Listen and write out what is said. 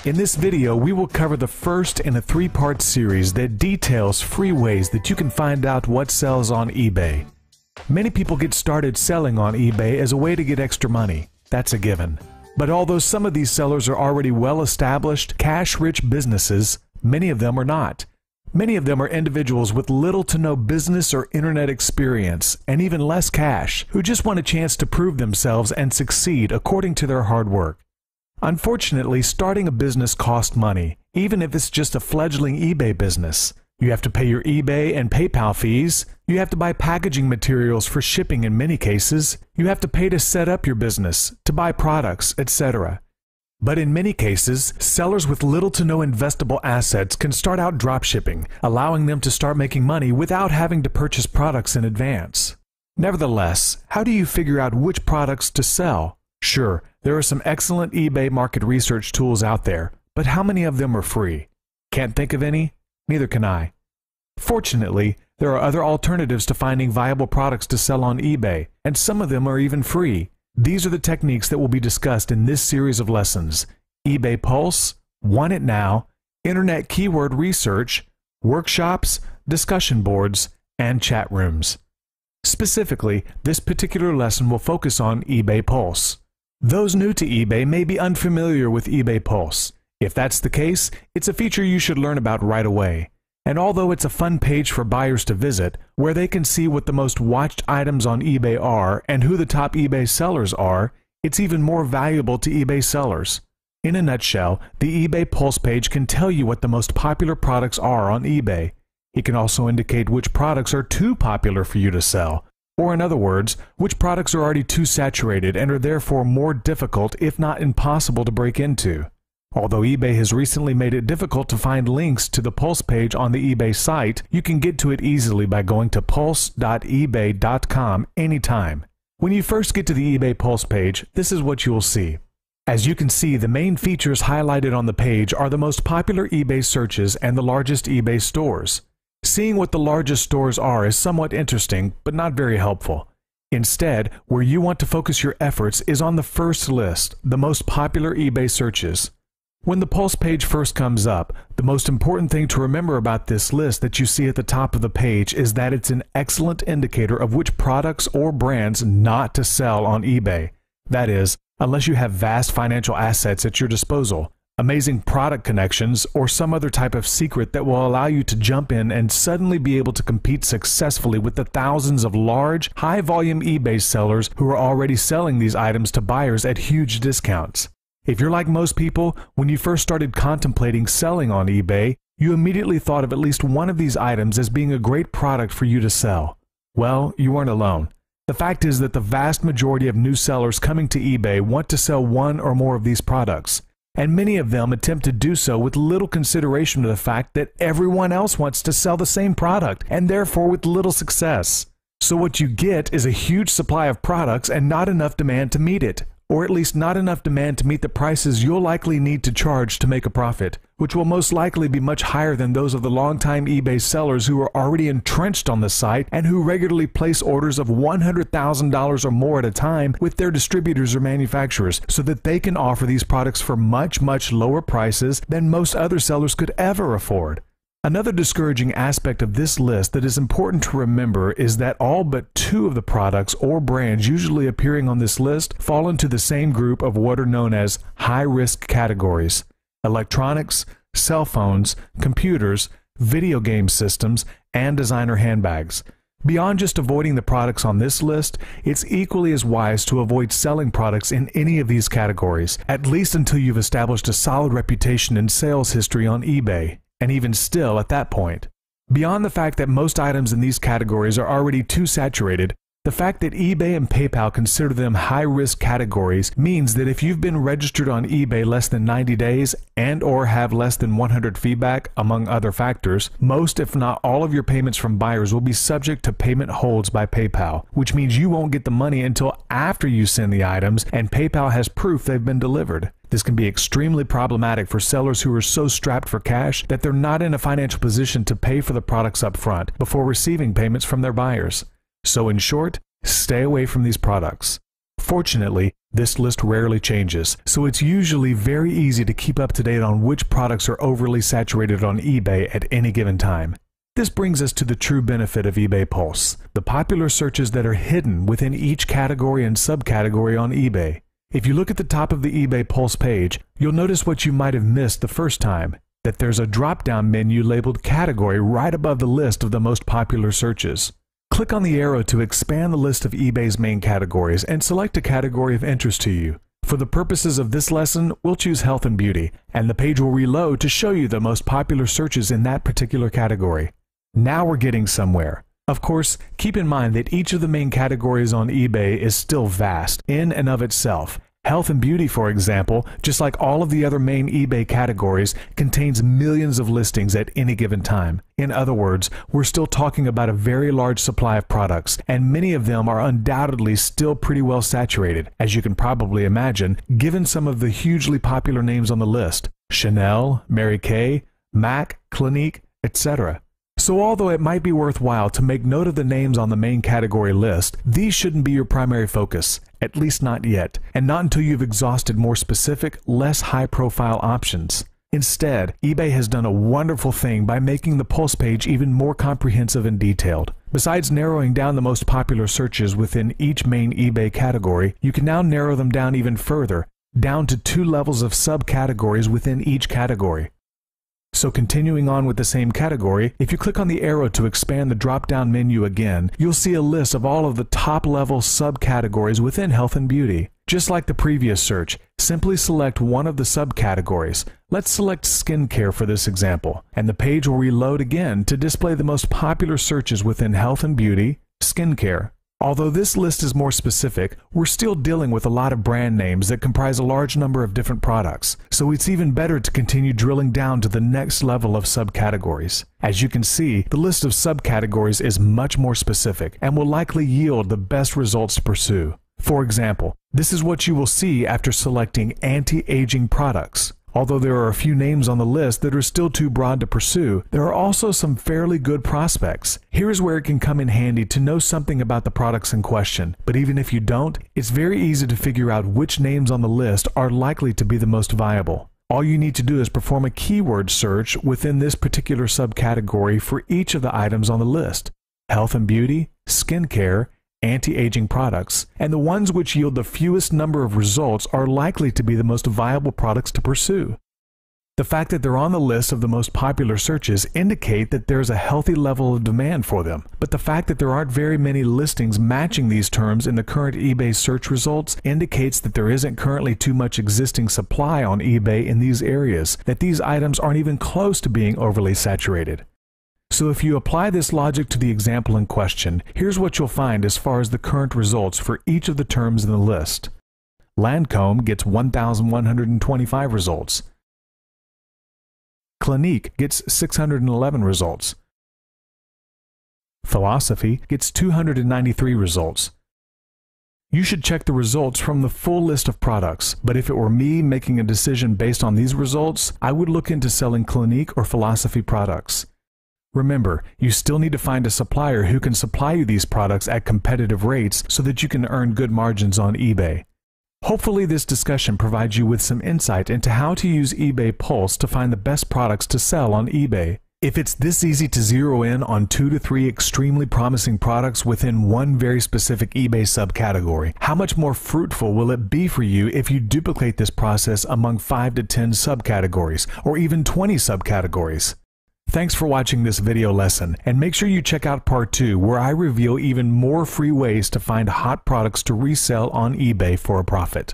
In this video, we will cover the first in a three-part series that details free ways that you can find out what sells on eBay. Many people get started selling on eBay as a way to get extra money. That's a given. But although some of these sellers are already well-established, cash-rich businesses, many of them are not. Many of them are individuals with little to no business or internet experience, and even less cash, who just want a chance to prove themselves and succeed according to their hard work. Unfortunately, starting a business costs money, even if it's just a fledgling eBay business. You have to pay your eBay and PayPal fees. You have to buy packaging materials for shipping in many cases. You have to pay to set up your business, to buy products, etc. But in many cases, sellers with little to no investable assets can start out dropshipping, allowing them to start making money without having to purchase products in advance. Nevertheless, how do you figure out which products to sell? Sure, there are some excellent eBay market research tools out there, but how many of them are free? Can't think of any? Neither can I. Fortunately, there are other alternatives to finding viable products to sell on eBay, and some of them are even free. These are the techniques that will be discussed in this series of lessons: eBay Pulse, Want It Now, Internet Keyword Research, workshops, discussion boards, and chat rooms. Specifically, this particular lesson will focus on eBay Pulse. Those new to eBay may be unfamiliar with eBay Pulse. If that's the case, it's a feature you should learn about right away. And although it's a fun page for buyers to visit, where they can see what the most watched items on eBay are and who the top eBay sellers are, it's even more valuable to eBay sellers. In a nutshell, the eBay Pulse page can tell you what the most popular products are on eBay. It can also indicate which products are too popular for you to sell. Or in other words, which products are already too saturated and are therefore more difficult, if not impossible, to break into. Although eBay has recently made it difficult to find links to the Pulse page on the eBay site, you can get to it easily by going to pulse.ebay.com anytime. When you first get to the eBay Pulse page, this is what you will see. As you can see, the main features highlighted on the page are the most popular eBay searches and the largest eBay stores. Seeing what the largest stores are is somewhat interesting, but not very helpful. Instead, where you want to focus your efforts is on the first list, the most popular eBay searches. When the Pulse page first comes up, the most important thing to remember about this list that you see at the top of the page is that it's an excellent indicator of which products or brands not to sell on eBay. That is, unless you have vast financial assets at your disposal, amazing product connections, or some other type of secret that will allow you to jump in and suddenly be able to compete successfully with the thousands of large, high-volume eBay sellers who are already selling these items to buyers at huge discounts. If you're like most people, when you first started contemplating selling on eBay, you immediately thought of at least one of these items as being a great product for you to sell. Well, you weren't alone. The fact is that the vast majority of new sellers coming to eBay want to sell one or more of these products, and many of them attempt to do so with little consideration to the fact that everyone else wants to sell the same product, and therefore with little success. So what you get is a huge supply of products and not enough demand to meet it, or at least not enough demand to meet the prices you'll likely need to charge to make a profit, which will most likely be much higher than those of the longtime eBay sellers who are already entrenched on the site and who regularly place orders of $100,000 or more at a time with their distributors or manufacturers so that they can offer these products for much, much lower prices than most other sellers could ever afford. Another discouraging aspect of this list that is important to remember is that all but two of the products or brands usually appearing on this list fall into the same group of what are known as high-risk categories: electronics, cell phones, computers, video game systems, and designer handbags. Beyond just avoiding the products on this list, it's equally as wise to avoid selling products in any of these categories, at least until you've established a solid reputation and sales history on eBay. And even still at that point. Beyond the fact that most items in these categories are already too saturated, the fact that eBay and PayPal consider them high-risk categories means that if you've been registered on eBay less than 90 days and or have less than 100 feedback, among other factors, most if not all of your payments from buyers will be subject to payment holds by PayPal, which means you won't get the money until after you send the items and PayPal has proof they've been delivered. This can be extremely problematic for sellers who are so strapped for cash that they're not in a financial position to pay for the products up front before receiving payments from their buyers. So in short, stay away from these products. Fortunately, This list rarely changes, so it's usually very easy to keep up to date on which products are overly saturated on eBay at any given time. This brings us to the true benefit of eBay Pulse, the popular searches that are hidden within each category and subcategory on eBay. If you look at the top of the eBay Pulse page, you'll notice what you might have missed the first time, that there's a drop-down menu labeled Category right above the list of the most popular searches. Click on the arrow to expand the list of eBay's main categories and select a category of interest to you. For the purposes of this lesson, we'll choose health and beauty, and the page will reload to show you the most popular searches in that particular category. Now we're getting somewhere. Of course, keep in mind that each of the main categories on eBay is still vast in and of itself. Health and beauty, for example, just like all of the other main eBay categories, contains millions of listings at any given time. In other words, we're still talking about a very large supply of products, and many of them are undoubtedly still pretty well saturated, as you can probably imagine, given some of the hugely popular names on the list: Chanel, Mary Kay, MAC, Clinique, etc. So although it might be worthwhile to make note of the names on the main category list, these shouldn't be your primary focus, at least not yet, and not until you've exhausted more specific, less high-profile options. Instead, eBay has done a wonderful thing by making the Pulse page even more comprehensive and detailed. Besides narrowing down the most popular searches within each main eBay category, you can now narrow them down even further, down to 2 levels of subcategories within each category. So continuing on with the same category, if you click on the arrow to expand the drop-down menu again, you'll see a list of all of the top-level subcategories within health and beauty. Just like the previous search, simply select one of the subcategories. Let's select skincare for this example, and the page will reload again to display the most popular searches within health and beauty, skincare. Although this list is more specific, we're still dealing with a lot of brand names that comprise a large number of different products, so it's even better to continue drilling down to the next level of subcategories. As you can see, the list of subcategories is much more specific and will likely yield the best results to pursue. For example, this is what you will see after selecting anti-aging products. Although there are a few names on the list that are still too broad to pursue, there are also some fairly good prospects. Here's where it can come in handy to know something about the products in question, but even if you don't, it's very easy to figure out which names on the list are likely to be the most viable. All you need to do is perform a keyword search within this particular subcategory for each of the items on the list: health and beauty, skincare, anti-aging products, and the ones which yield the fewest number of results are likely to be the most viable products to pursue. The fact that they're on the list of the most popular searches indicate that there's a healthy level of demand for them, but the fact that there aren't very many listings matching these terms in the current eBay search results indicates that there isn't currently too much existing supply on eBay in these areas, that these items aren't even close to being overly saturated. So if you apply this logic to the example in question, here's what you'll find as far as the current results for each of the terms in the list. Lancome gets 1,125 results. Clinique gets 611 results. Philosophy gets 293 results. You should check the results from the full list of products, but if it were me making a decision based on these results, I would look into selling Clinique or Philosophy products. Remember, you still need to find a supplier who can supply you these products at competitive rates so that you can earn good margins on eBay. Hopefully this discussion provides you with some insight into how to use eBay Pulse to find the best products to sell on eBay. If it's this easy to zero in on 2 to 3 extremely promising products within one very specific eBay subcategory, how much more fruitful will it be for you if you duplicate this process among 5 to 10 subcategories, or even 20 subcategories? Thanks for watching this video lesson, and make sure you check out part 2 where I reveal even more free ways to find hot products to resell on eBay for a profit.